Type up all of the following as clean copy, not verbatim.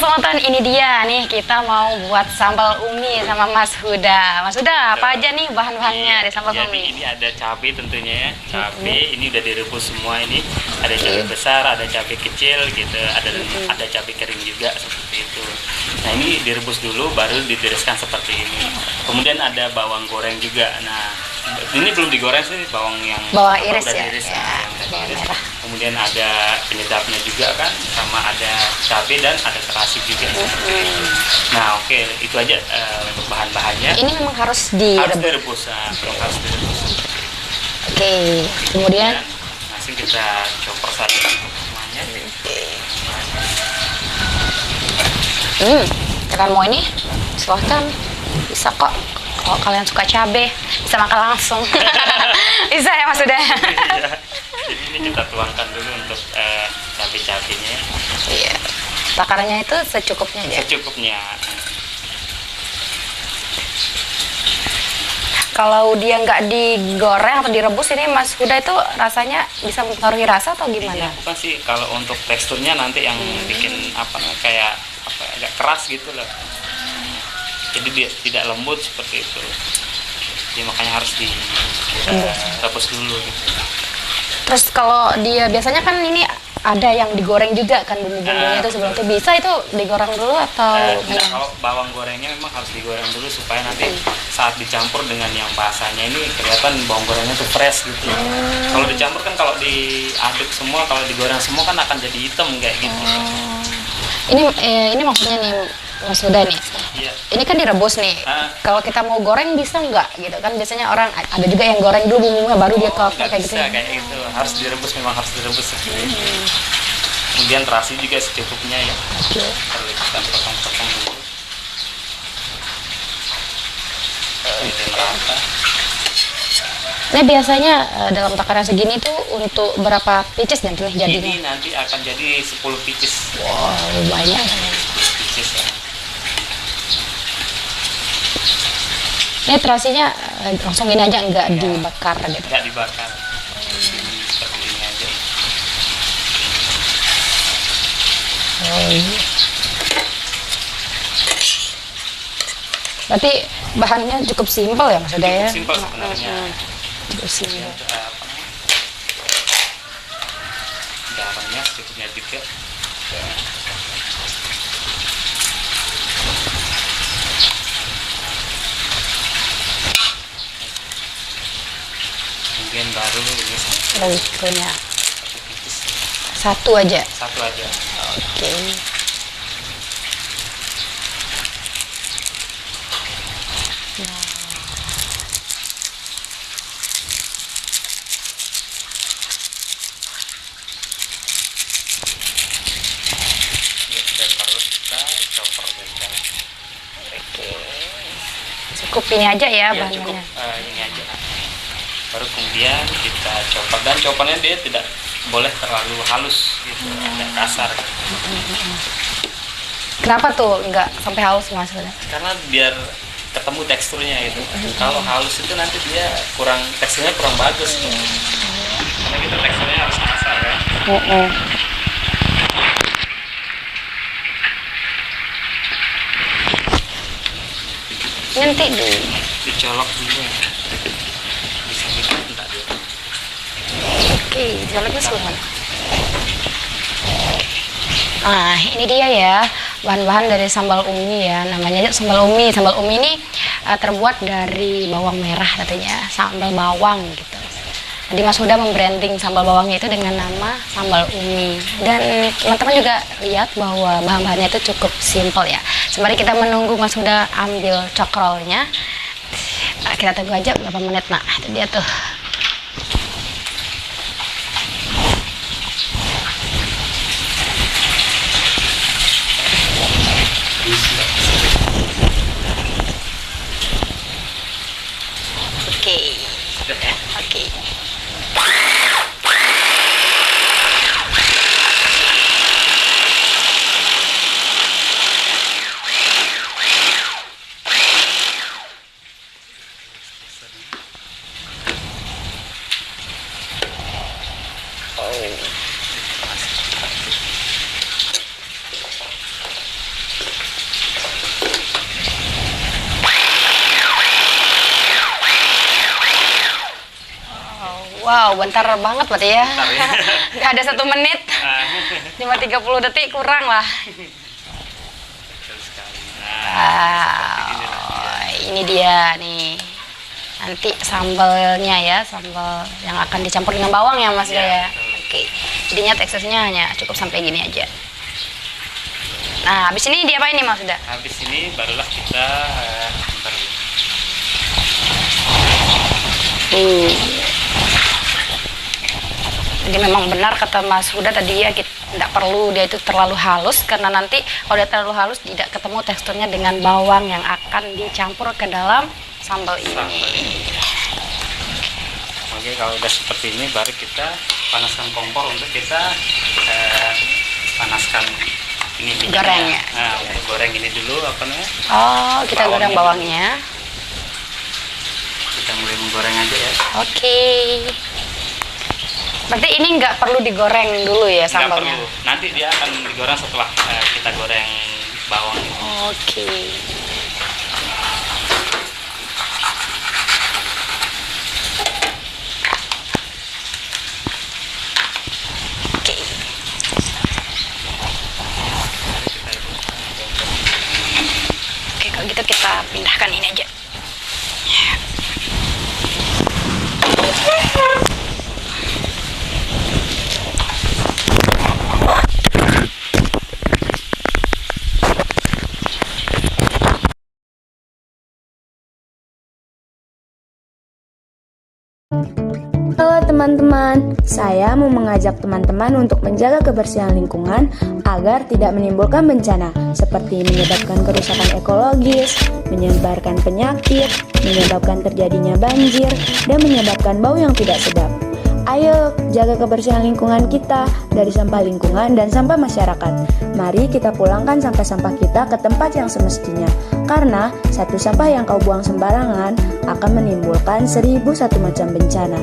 nonton, ini dia nih, kita mau buat sambal umi sama Mas Huda. Mas Huda, apa aja nih bahan-bahannya di sambal Jadi umi? ini ada cabai tentunya ya. Cabai ini udah direbus semua ini. Ada cabai besar, ada cabai kecil gitu. Ada cabai kering juga seperti itu. Nah, ini direbus dulu baru ditiriskan seperti ini. Kemudian ada bawang goreng juga. Nah, ini belum digoreng sih, bawang yang Iris udah ya. diiris, Ya, yang bawang diiris. merah. Kemudian ada penyedapnya juga kan, sama ada cabai dan ada terasi juga. Nah, oke, itu aja untuk bahan-bahannya. Ini memang harus Harus direbus. direbus, harus direbus. Oke, kemudian Langsung kita chopper saja untuk semuanya. kalian mau ini? Silahkan, bisa kok. Kalau kalian suka cabai, bisa makan langsung. Bisa ya Mas Huda? Iya. Jadi ini kita tuangkan dulu untuk cabai-cabainya. Iya. Takarannya itu secukupnya aja. Secukupnya. Kalau dia nggak digoreng atau direbus, ini Mas Huda itu rasanya bisa mempengaruhi rasa atau Iya, gimana? bukan sih, kalau untuk teksturnya nanti yang bikin kayak agak keras gitu loh. Jadi dia tidak lembut seperti itu. Jadi makanya harus direbus dulu gitu. Terus kalau dia biasanya kan ini ada yang digoreng juga kan bumbu-bumbunya itu sebelum itu, bisa itu digoreng dulu atau Nah, kalau bawang gorengnya memang harus digoreng dulu supaya nanti saat dicampur dengan yang basahnya ini kelihatan bawang gorengnya tuh fresh gitu. Kalau dicampur kan, kalau diaduk semua, kalau digoreng semua kan akan jadi hitam kayak gitu. ini maksudnya nih Mas Huda nih. Iya. Ini kan direbus nih. Kalau kita mau goreng bisa nggak gitu kan? Biasanya orang ada juga yang goreng dulu bumbunya baru dia tuang Nggak kayak gitu. bisa kayak gitu. Harus direbus, memang harus direbus seperti itu. Kemudian terasi juga secukupnya ya. Perlu kita potong-potong dulu. Ini merata. Nah biasanya dalam takaran segini tuh untuk berapa pieces nanti jadinya? Ini nanti akan jadi 10 pieces. Wow, banyak. 10 pieces ya. Ini terasinya langsung ini aja, nggak dibakar gitu. Nggak dibakar. Ini seperti ini aja. Berarti bahannya cukup simpel ya Mas Huda ya? Simpel sebenarnya. Cukup simpel. Garamnya secukupnya juga. Kemudian baru ini Lauknya 1 pieces. satu aja. Satu aja. Oke. Dan baru kita chopper dan Oke. Cukup ini aja ya ya cukup bahannya. ini aja. Baru kemudian kita chopper, dan choppernya dia tidak boleh terlalu halus gitu, agak kasar gitu. Kenapa tuh nggak sampai halus Mas Huda? Karena biar ketemu teksturnya gitu. Kalau halus itu nanti dia teksturnya kurang bagus gitu. Karena kita teksturnya harus kasar ya. Nanti Dicolok dulu ya. Bisa gitu enggak dia. Oke, jalannya sebelah. Nah, ini dia ya bahan-bahan dari sambal umi ya. Namanya aja sambal umi. Sambal umi ini terbuat dari bawang merah katanya, sambal bawang gitu. Jadi Mas Huda membranding sambal bawangnya itu dengan nama sambal umi. Dan teman-teman juga lihat bahwa bahan-bahannya itu cukup simpel ya. Sembari kita menunggu Mas Huda ambil cokrolnya, kita tunggu aja berapa menit. Nah, itu dia tuh. Oke. Sudah ya. Oke. Wow, bentar banget berarti ya. Bentar ya. Nggak ada 1 menit. Cuma 30 detik kurang lah. Betul sekali. Nah, Wow, ini dia nih. Nanti sambalnya ya, sambal yang akan dicampur dengan bawang ya Mas Ya, ya. betul. Oke. Jadinya teksturnya hanya cukup sampai gini aja. Nah, habis ini diapain nih Mas sudah? habis ini barulah kita bentar dulu. Jadi memang benar kata Mas Huda tadi ya, kita tidak perlu dia itu terlalu halus karena nanti kalau dia terlalu halus tidak ketemu teksturnya dengan bawang yang akan dicampur ke dalam sambal Sambal ini. ini. Oke, kalau udah seperti ini baru kita panaskan kompor untuk kita panaskan ini minyaknya. Gorengnya. Nah, untuk goreng ini dulu apa namanya? Oh, kita goreng Bawangnya. bawangnya. Kita mulai menggoreng aja ya. Oke. Berarti ini nggak perlu digoreng dulu ya Nggak sambalnya? perlu. Nanti dia akan digoreng setelah kita goreng bawang ini. Oke. Oke. Oke, kalau gitu kita pindahkan ini aja. Halo teman-teman, saya mau mengajak teman-teman untuk menjaga kebersihan lingkungan agar tidak menimbulkan bencana seperti menyebabkan kerusakan ekologis, menyebarkan penyakit, menyebabkan terjadinya banjir, dan menyebabkan bau yang tidak sedap. Ayo jaga kebersihan lingkungan kita dari sampah lingkungan dan sampah masyarakat. Mari kita pulangkan sampah-sampah kita ke tempat yang semestinya. Karena satu sampah yang kau buang sembarangan akan menimbulkan 1001 macam bencana.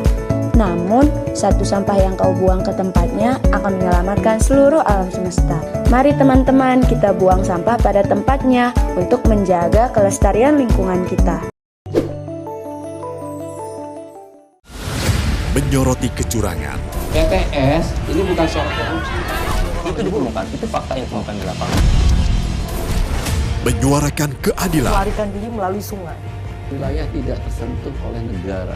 Namun, satu sampah yang kau buang ke tempatnya akan menyelamatkan seluruh alam semesta. Mari teman-teman kita buang sampah pada tempatnya untuk menjaga kelestarian lingkungan kita. Menyoroti kecurangan, PTS ini bukan soal korupsi. Itu ditemukan, itu fakta yang ditemukan di lapangan. menyuarakan keadilan, melarikan diri melalui sungai. Wilayah tidak tersentuh oleh negara.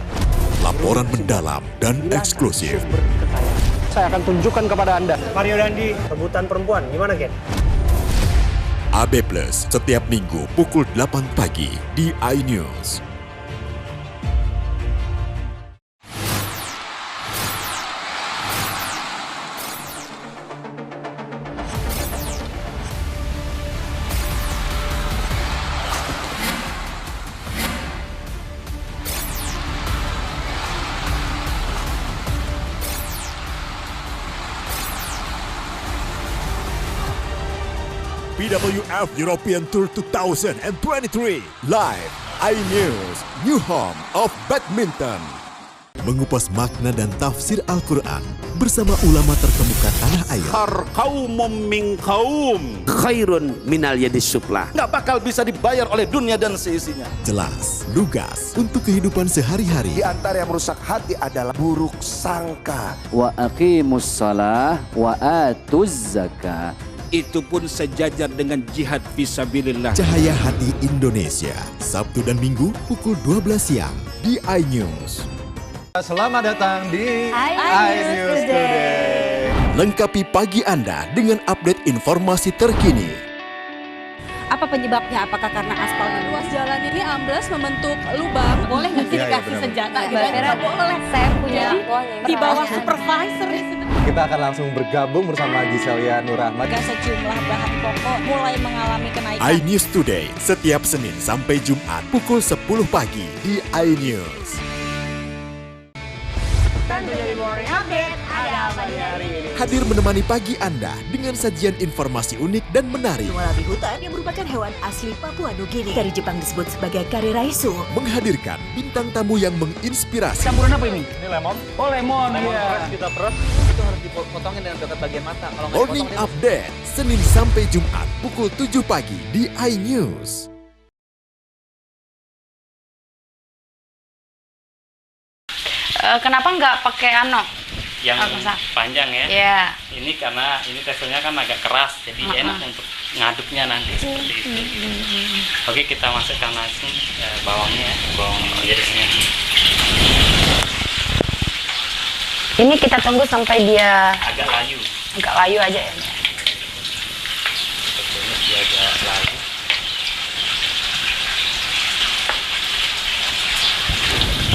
laporan mendalam dan eksklusif. Sumber kekayaan. Saya akan tunjukkan kepada Anda. Mario Dandi, rebutan perempuan, gimana Gen? AB Plus setiap minggu pukul 8 pagi di iNews. BWF European Tour 2023 live iNews, new home of badminton. Mengupas makna dan tafsir Al-Quran bersama ulama terkemuka tanah air. Kaumum min kaum khairun minal yadis supla. Nggak bakal bisa dibayar oleh dunia dan seisinya. Jelas, lugas untuk kehidupan sehari-hari. Di antara yang merusak hati adalah buruk sangka. Wa aqimus shalah wa atuz zakah. Itu pun sejajar dengan jihad fisabilillah. Cahaya Hati Indonesia, Sabtu dan Minggu pukul 12 siang di iNews. Selamat datang di iNews Today. Lengkapi pagi Anda dengan update informasi terkini. Apa penyebabnya? Apakah karena aspalnya luas jalan ini amblas membentuk lubang? Boleh nggak sih dikasih senjata? Nggak boleh. Saya punya di bawah supervisor. Kita akan langsung bergabung bersama Giselia Nurahmat. Sejumlah bahan pokok mulai mengalami kenaikan. iNews Today setiap Senin sampai Jumat pukul 10 pagi di iNews. Tentunya di Morning Update ada apa di hari ini? Hadir menemani pagi Anda dengan sajian informasi unik dan menarik. Walabi hutan yang merupakan hewan asli Papua Nugini dari Jepang disebut sebagai kariraisu. Menghadirkan bintang tamu yang menginspirasi. Campuran apa ini? Ini lemon. Oh lemon, Peres kita peres. Itu harus dipotongin dengan dekat bagian mata. Kalau nggak Morning dipotong, Update Senin sampai Jumat pukul 7 pagi di iNews. Kenapa nggak pakai yang masak? panjang ya? Iya. Ini karena ini teksturnya kan agak keras, jadi enak untuk ngaduknya nanti seperti itu. Oke, kita masukkan langsung bawangnya, bawang irisnya. Ini kita tunggu sampai dia agak layu. Agak layu aja ya. Tumis dia agak layu.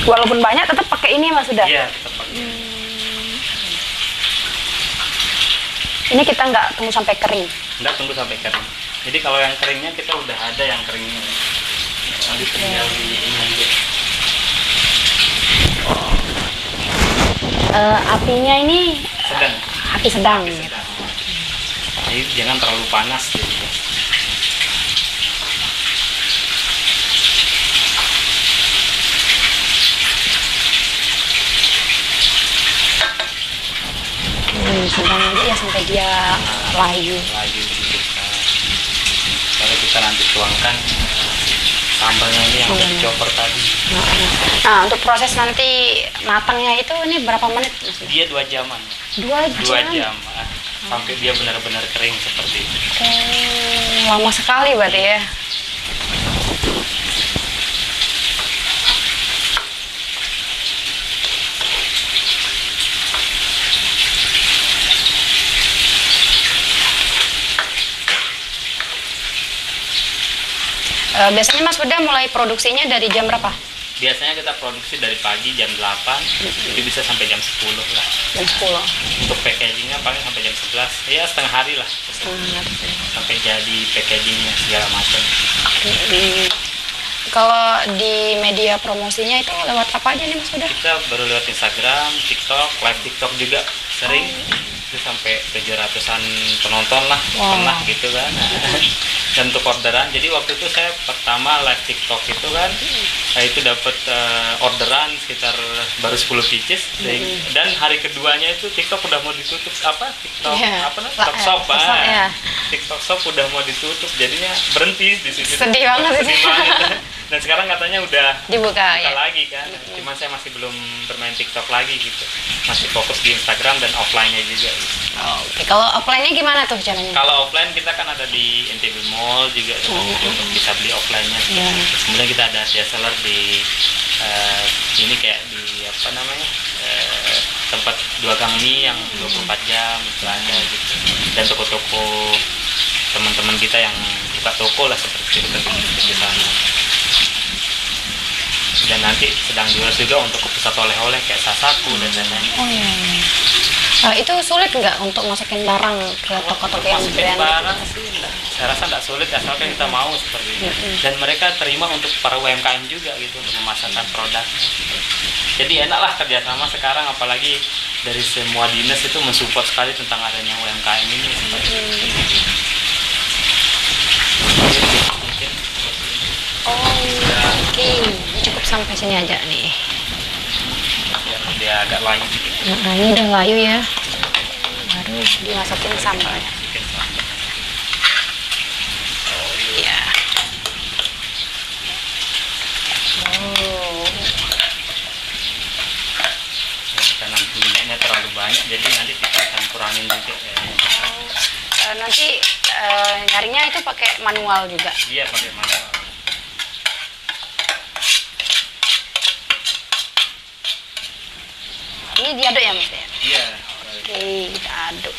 Walaupun banyak tetap pakai ini Mas sudah. Iya, tetap pakai. Ini kita nggak tunggu sampai kering. Nggak tunggu sampai kering. Jadi kalau yang keringnya kita udah ada yang keringnya. Nanti tinggal di ini aja. Apinya ini Sedang. api sedang. Jadi jangan terlalu panas gitu. Sedang aja ya sampai dia layu. Layu gitu. Baru kita nanti tuangkan sambalnya ini yang udah dicoper tadi. Nah, untuk proses nanti matangnya itu ini berapa menit Mas? Dia 2 jaman. 2 jam? 2 jam. Sampai dia benar-benar kering seperti itu. Lama sekali berarti ya. Biasanya Mas Huda mulai produksinya dari jam berapa? Biasanya kita produksi dari pagi jam 8, jadi bisa sampai jam 10 lah. Jam 10. Untuk packagingnya paling sampai jam 11, ya setengah hari lah. Sampai jadi packagingnya segala macam. Kalau di media promosinya itu lewat apa aja nih Mas Huda? Kita baru lewat Instagram, TikTok, live TikTok juga sering. Itu sampai 700-an penonton lah, pernah gitu kan. Dan untuk orderan, jadi waktu itu saya pertama live TikTok itu kan, itu dapat orderan sekitar baru 10 pieces, dan hari keduanya itu TikTok udah mau ditutup, TikTok TikTok Shop, TikTok Shop udah mau ditutup, jadinya berhenti di situ. Sedih banget Sedih banget. Dan sekarang katanya udah dibuka ya? lagi kan, cuman saya masih belum bermain TikTok lagi gitu, masih fokus di Instagram dan offline-nya juga gitu. Oke, kalau offline-nya gimana tuh caranya? Kalau offline kita kan ada di NTB Mall juga untuk bisa beli offline-nya. Terus kemudian kita ada seller di ini kayak di tempat 2 gang mie yang 24 jam itu ada gitu. Dan toko-toko teman-teman kita yang buka toko lah seperti itu di sana. Dan nanti sedang jual juga untuk pusat oleh-oleh kayak Sasaku dan lain-lain. Oh iya. Itu sulit nggak untuk masukin barang ke toko-toko yang brand? Barang sih saya rasa nggak sulit asalkan kita mau seperti itu. Dan mereka terima untuk para UMKM juga gitu untuk memasarkan produknya. Jadi enaklah kerjasama sekarang, apalagi dari semua dinas itu mensupport sekali tentang adanya UMKM ini seperti itu. Oke, cukup sampai sini aja nih. Dia agak layu. Nah, ini udah layu ya. Baru dimasukin sambalnya. Oh iya. Karena minyaknya terlalu banyak, jadi nanti kita akan kurangin juga. Nanti nyarinya itu pakai manual juga. Iya, pakai manual. Ini diaduk ya Mas ya? Iya. Oke, kita aduk.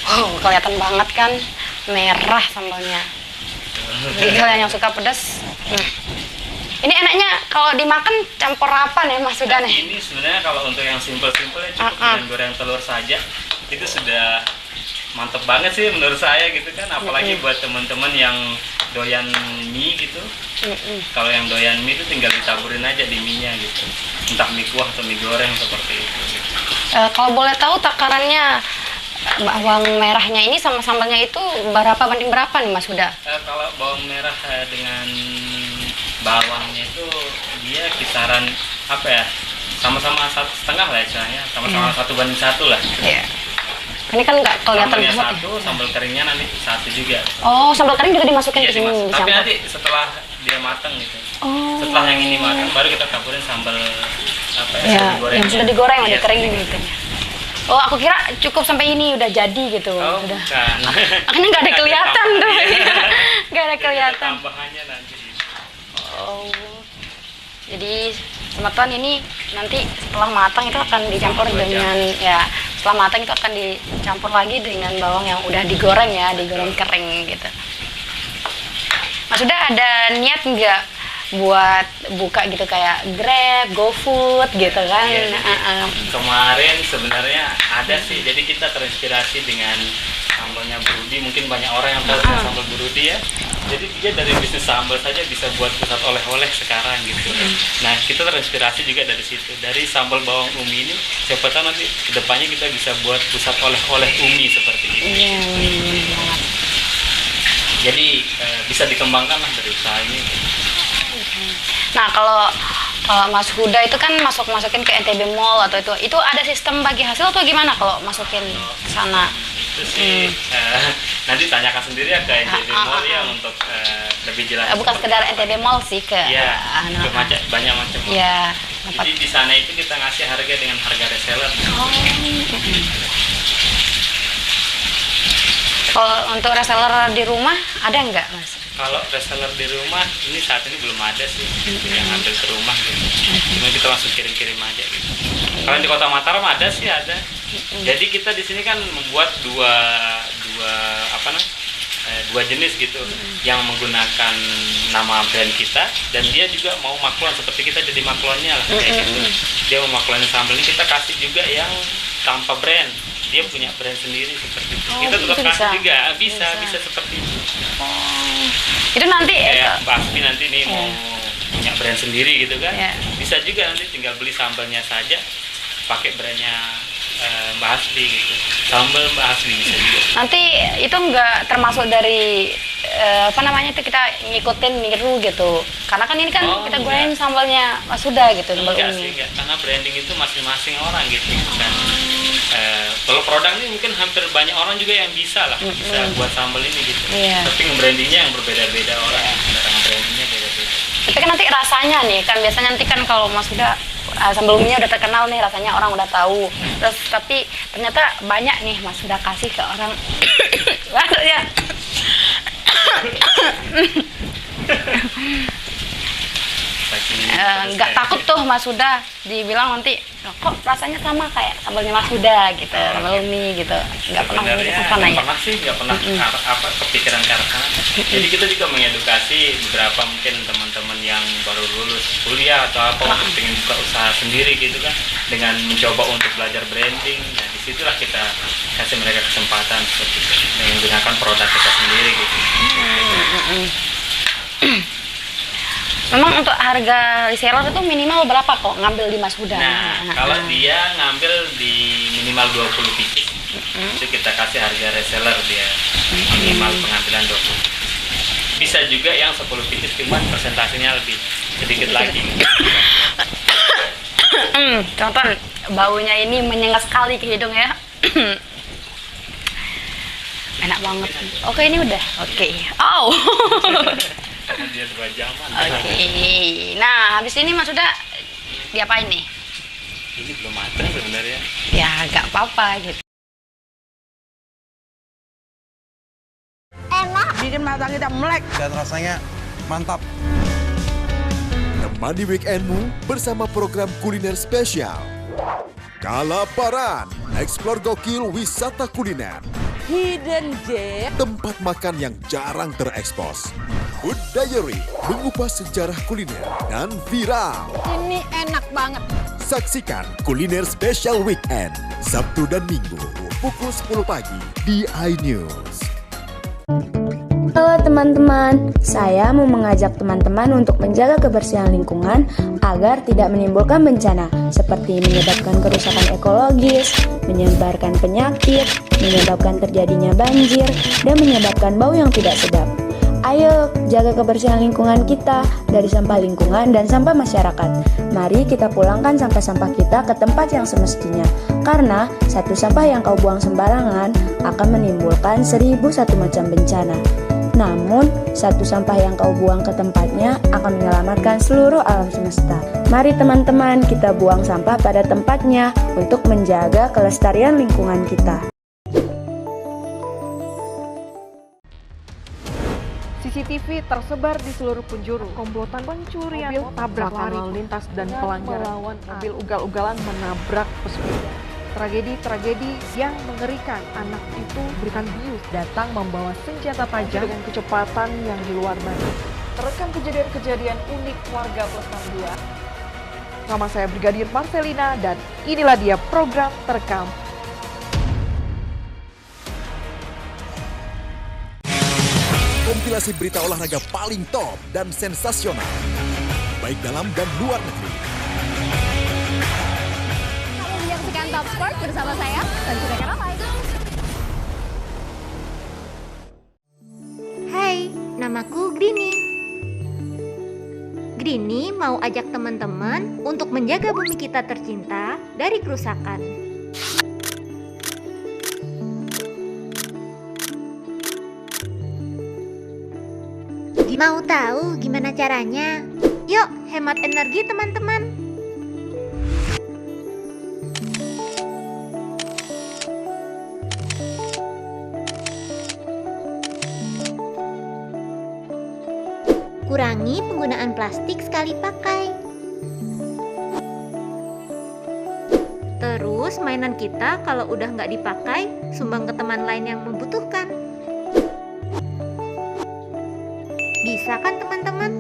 Wow, kelihatan banget kan merah sambalnya. Jadi kalian yang suka pedas. Ini enaknya kalau dimakan campur apa nih Mas Huda nih? Ini sebenarnya kalau untuk yang simple-simple ya cukup dengan goreng telur saja. Itu sudah mantep banget sih menurut saya gitu kan, apalagi buat teman-teman yang doyan mie gitu. Kalau yang doyan mie itu tinggal ditaburin aja di mie-nya gitu, entah mie kuah atau mie goreng seperti itu gitu. Kalau boleh tahu takarannya bawang merahnya ini sama sambalnya itu berapa banding berapa nih Mas Huda? Kalau bawang merah dengan bawangnya itu dia kisaran apa ya, sama-sama 1,5 lah istilahnya, sama-sama 1:1 lah. Iya. Ini kan nggak kelihatan sambalnya banget satu, sambal keringnya nanti 1 juga. Oh, sambal kering juga dimasukin Iya, ke sini. tapi nanti setelah dia matang gitu. Setelah yang ini matang baru kita taburin sambal Ya, yang sudah digoreng, udah Iya, kering gitu. Oh, aku kira cukup sampai ini udah jadi gitu. Oh, udah. bukan. Akhirnya nggak ada kelihatan tuh. Iya. Nggak ada kelihatan. Tambahannya nanti. Oh. Jadi teman-teman ini nanti setelah matang itu akan dicampur dengan setelah matang itu akan dicampur lagi dengan bawang yang udah digoreng ya, digoreng kering gitu. Mas udah ada niat nggak buat buka gitu kayak Grab, GoFood gitu kan? Iya, kemarin sebenarnya ada sih, jadi kita terinspirasi dengan sambalnya Burudi. Mungkin banyak orang yang tahu sambal Burudi ya. Jadi dia dari bisnis sambal saja bisa buat pusat oleh-oleh sekarang gitu. Nah, kita terinspirasi juga dari situ. Dari sambal bawang Umi ini, siapa tahu nanti kedepannya kita bisa buat pusat oleh-oleh Umi seperti ini. Jadi bisa dikembangkan lah dari usaha ini. Nah, kalau Mas Huda itu kan masukin ke NTB Mall atau itu ada sistem bagi hasil atau gimana kalau masukin ke sana? Itu sih nanti tanyakan sendiri ya ke NTB Mall ya untuk lebih jelas. Bukan sekedar NTB Mall sih ke banyak macam. Ya, jadi di sana itu kita ngasih harga dengan harga reseller. Kalau untuk reseller di rumah ada nggak, Mas? Kalau reseller di rumah ini saat ini belum ada sih yang ambil ke rumah gitu. Cuma kita langsung kirim-kirim aja gitu. Kalau di Kota Mataram ada sih ada. Jadi kita di sini kan membuat dua jenis gitu yang menggunakan nama brand kita, dan dia juga mau maklon seperti kita jadi maklonnya lah kayak gitu. Dia mau maklon sambal ini, kita kasih juga yang tanpa brand. Dia punya brand sendiri seperti itu. Kita tetap kasih juga bisa seperti itu. Itu nanti kayak Basmi nanti nih mau punya brand sendiri gitu kan. Bisa juga nanti tinggal beli sambalnya saja pakai brandnya Mbak Hasbi gitu. Sambal Mbak Hasbi bisa juga. Nanti itu nggak termasuk dari itu kita ngikutin niru gitu. Karena kan ini kan kita goreng sambalnya Mas Huda gitu, sambal Umi. Enggak, karena branding itu masing-masing orang gitu kan. Kalau produk ini mungkin hampir banyak orang juga yang bisa buat sambal ini gitu. Tapi brandingnya yang berbeda-beda orang, cara brandingnya beda-beda. Tapi kan nanti rasanya nih kan biasanya nanti kan kalau Mas Huda sambal Uminya udah terkenal nih, rasanya orang udah tahu. Terus tapi ternyata banyak nih Mas Huda kasih ke orang. Ya. Nggak takut tuh Mas Huda dibilang nanti kok rasanya sama kayak sambalnya Mas Huda gitu, sambal Umi gitu. Nggak pernah nggak pernah kepikiran ke arah sana. Jadi kita juga mengedukasi beberapa mungkin teman-teman yang baru lulus kuliah atau apa untuk ingin buka usaha sendiri gitu kan, dengan mencoba untuk belajar branding. Nah, disitulah kita kasih mereka kesempatan seperti itu, menggunakan produk kita sendiri gitu. Memang untuk harga reseller itu minimal berapa kok ngambil di Mas Huda? Nah, kalau dia ngambil di minimal 20 pieces, itu kita kasih harga reseller dia minimal pengambilan 20. Bisa juga yang 10 pieces, cuma persentasenya lebih sedikit lagi. Contoh baunya ini menyengat sekali ke hidung ya. Enak banget. Oke, ini udah. Oke. Dia 2 jaman. Oke. Nah, habis ini Mas Huda diapain nih? Ini belum matang sebenarnya. Ya, nggak apa-apa gitu. Enak. Bikin mata kita melek Dan rasanya mantap. Temani weekendmu bersama program kuliner spesial. Kalaparan, eksplor gokil wisata kuliner. Hidden Gem. Tempat makan yang jarang terekspos. Food Diary, mengupas sejarah kuliner dan viral. Ini enak banget. Saksikan kuliner spesial weekend, Sabtu dan Minggu, pukul 10 pagi di iNews. Halo teman-teman, saya mau mengajak teman-teman untuk menjaga kebersihan lingkungan agar tidak menimbulkan bencana seperti menyebabkan kerusakan ekologis, menyebarkan penyakit, menyebabkan terjadinya banjir, dan menyebabkan bau yang tidak sedap. Ayo jaga kebersihan lingkungan kita dari sampah lingkungan dan sampah masyarakat. Mari kita pulangkan sampah-sampah kita ke tempat yang semestinya. Karena satu sampah yang kau buang sembarangan akan menimbulkan 1001 macam bencana. Namun, satu sampah yang kau buang ke tempatnya akan menyelamatkan seluruh alam semesta. Mari teman-teman, kita buang sampah pada tempatnya untuk menjaga kelestarian lingkungan kita. CCTV tersebar di seluruh penjuru. Komplotan pencurian mobil, tabrak lari lalu lintas dan pelanggaran melawan mobil ugal-ugalan menabrak pesepeda. Tragedi-tragedi yang mengerikan. Anak itu berikan bius datang membawa senjata tajam dengan kecepatan yang di luar batas. Terekam kejadian-kejadian unik warga Plestar 2. Nama saya Brigadir Marcelina dan inilah dia program Terekam. Kompilasi berita olahraga paling top dan sensasional, baik dalam dan luar negeri. Kamu menyaksikan Top Sport bersama saya, Tanjung Ramai. Hai, namaku Grini. Grini mau ajak teman-teman untuk menjaga bumi kita tercinta dari kerusakan. Mau tahu gimana caranya? Yuk, hemat energi teman-teman. Kurangi penggunaan plastik sekali pakai. Terus mainan kita kalau udah nggak dipakai, sumbang ke teman lain yang membutuhkan. Bisa kan teman-teman?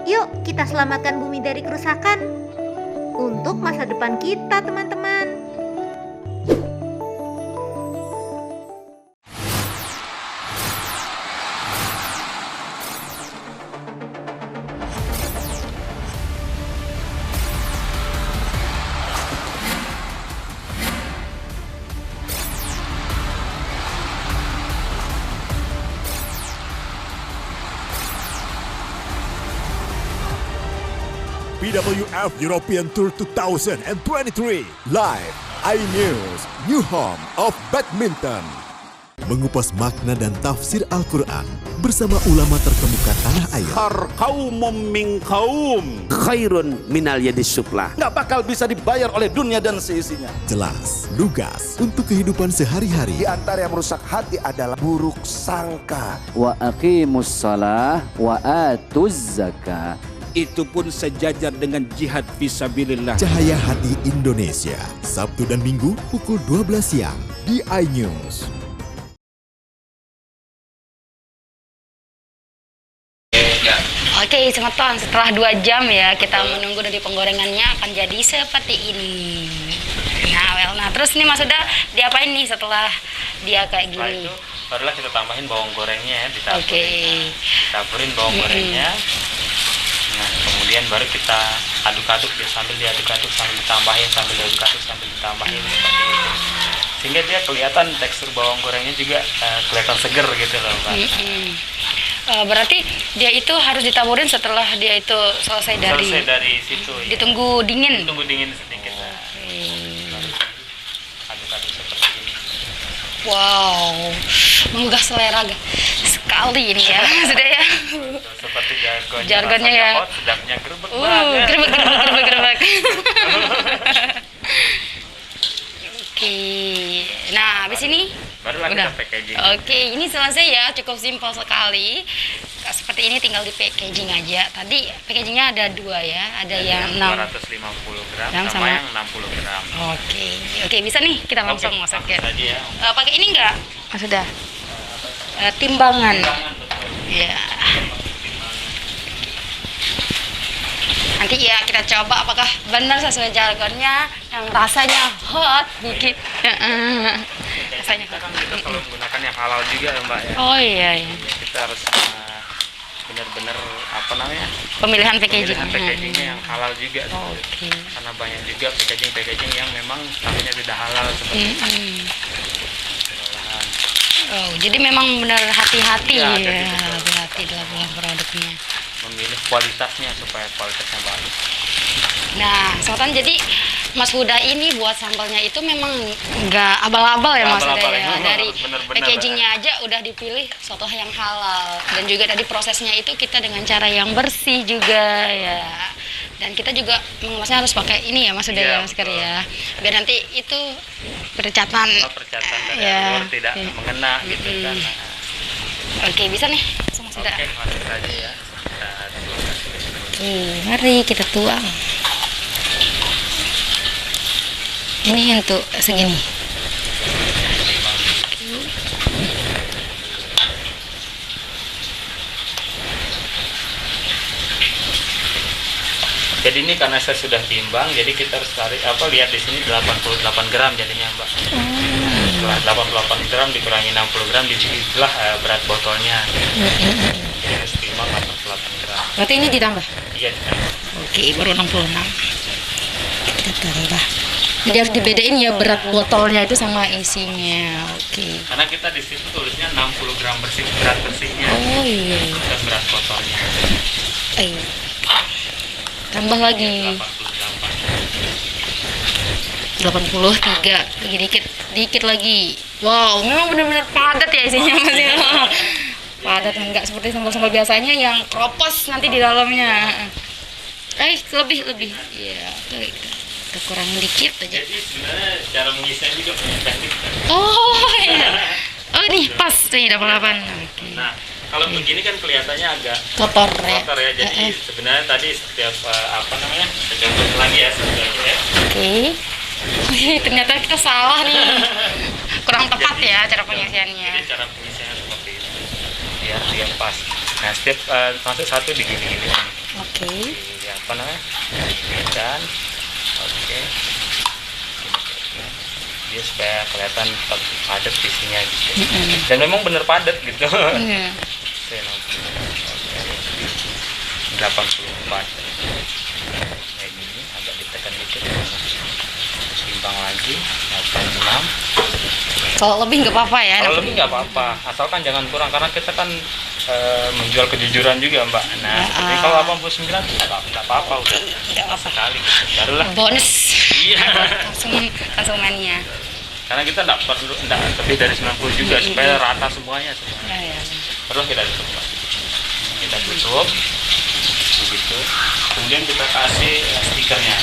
Yuk kita selamatkan bumi dari kerusakan untuk masa depan kita teman-teman. BWF European Tour 2023 Live iNews, new home of badminton. Mengupas makna dan tafsir Al-Quran bersama ulama terkemuka tanah air. Kaumum min kaum khairun minal yadis sufla. Nggak bakal bisa dibayar oleh dunia dan seisinya. Jelas, lugas untuk kehidupan sehari-hari. Di antara yang merusak hati adalah buruk sangka. Wa aqimus shalah wa atuz zakah. Itu pun sejajar dengan jihad fisabilillah. Cahaya Hati Indonesia, Sabtu dan Minggu pukul 12 siang di iNews. Oke, teman-teman, setelah 2 jam ya kita menunggu dari penggorengannya akan jadi seperti ini. Nah, terus nih Mas Uda diapain nih setelah dia kayak gini? Setelah itu barulah kita tambahin bawang gorengnya ya, ditaburin bawang gorengnya. Nah, kemudian baru kita aduk-aduk ya, sambil diaduk-aduk sambil ditambahin, sambil diaduk-aduk sambil ditambahin seperti itu. Sehingga dia kelihatan tekstur bawang gorengnya juga kelihatan seger gitu loh, Mbak. Berarti dia itu harus ditaburin setelah dia itu selesai dari situ. Ditunggu ya. dingin. Ditunggu dingin sedikit. Baru aduk-aduk seperti ini. Wow, menggugah selera sekali ini ya, sudah ya. Seperti jargonnya ya. Sedapnya gerbek banget. Gerbek. Oke, nah habis ini barulah kita packaging. Oke, ini selesai ya, cukup simpel sekali. Seperti ini tinggal di packaging aja. Tadi packagingnya ada 2 ya, ada yang 250 gram sama yang 60 gram. Oke, bisa nih kita langsung masak ya. Pakai ini enggak? Sudah. Timbangan. Ya. Nanti ya kita coba apakah benar sesuai jargonnya yang rasanya hot dikit. Rasanya hot. Kita selalu menggunakan yang halal juga ya, Mbak ya. Oh iya. Kita harus benar-benar pemilihan packaging. Packagingnya yang halal juga. Karena banyak juga packaging yang memang statusnya tidak halal seperti itu. Oh, jadi memang benar hati-hati ya, hati-hati dalam produknya. Memilih kualitasnya supaya kualitasnya bagus. Nah, Sultan, jadi Mas Huda ini buat sambalnya itu memang nggak abal-abal ya Mas Huda ya. Dari packagingnya aja udah dipilih soto yang halal, dan juga tadi prosesnya itu kita dengan cara yang bersih juga ya. Dan kita juga mengemasnya harus pakai ini ya Mas Huda ya, masker ya, biar nanti itu percatan dari luar tidak mengena gitu kan. Oke, bisa nih langsung Mas Huda. Oke, masuk aja ya. Oke, mari kita tuang. Ini untuk segini. Jadi ini karena saya sudah timbang, jadi kita harus lihat di sini 88 gram jadinya Mbak. Setelah 88 gram dikurangi 60 gram dibilah berat botolnya. Jadi harus timbang 88 gram. Berarti ini ditambah? Iya, ditambah. Oke, baru 66. Kita tambah. Jadi harus dibedain ya berat botolnya itu sama isinya. Oke. Karena kita di situ tulisnya 60 gram berat bersihnya. Oh iya. Dan berat botolnya. Tambah lagi 83 lagi dikit lagi. Wow, memang benar-benar padat ya isinya Mas ya. Padat, enggak seperti sambal-sambal biasanya yang kropos nanti di dalamnya. Lebih ya, kita kurangin dikit aja. Jadi sebenarnya cara mengisinya juga teknik. Oh iya. Oh ini pas nih 88. Oke. Nah, kalau begini kan kelihatannya agak kotor ya. Jadi sebenarnya tadi setiap saya contoh lagi ya sebenarnya ya. Oke. Ternyata kita salah nih. Kurang tepat ya cara pengisiannya. Jadi cara pengisiannya seperti ini. Biar dia pas. Nah, setiap masuk satu digini-gini. Oke. Dan oke. Dia supaya kelihatan padat isinya gitu. Dan memang bener padat gitu. Iya. 84 kayak gini, agak ditekan dikit, timbang lagi 86. Kalau lebih nggak apa-apa ya? Kalau lebih nggak apa-apa, asalkan jangan kurang, karena kita kan menjual kejujuran juga Mbak. Nah, seperti kalau 89 nggak apa-apa, udah sekali barulah bonus. Iya. konsumennya. Karena kita nggak lebih dari 90 juga supaya rata semuanya. Perlu kita tutup Mbak. Kita tutup begitu, kemudian kita kasih stikernya.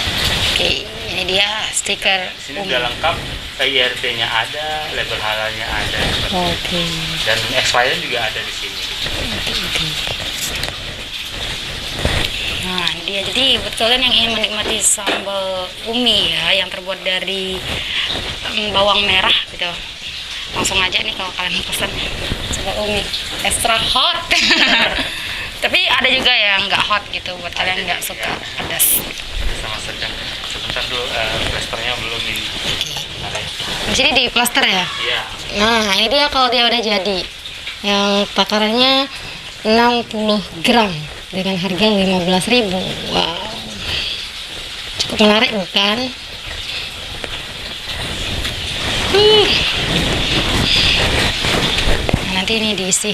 Oke, ini dia stiker. Di sini udah lengkap, IRT-nya ada, label halalnya ada. Oke. Dan expired juga ada di sini. Nah, ini dia. Jadi buat kalian yang ingin menikmati sambal umi ya, yang terbuat dari bawang merah gitu, langsung aja nih kalau kalian pesan sambal umi extra hot. Tapi ada juga yang nggak hot gitu buat kalian nggak suka pedas. Sama sedang. Sebentar dulu, plasternya belum ini. Di sini di plaster ya? Iya. Nah, ini dia kalau dia udah jadi. Yang takarannya 60 gram dengan harga 15.000. Wow. Cukup menarik bukan? Nah, nanti ini diisi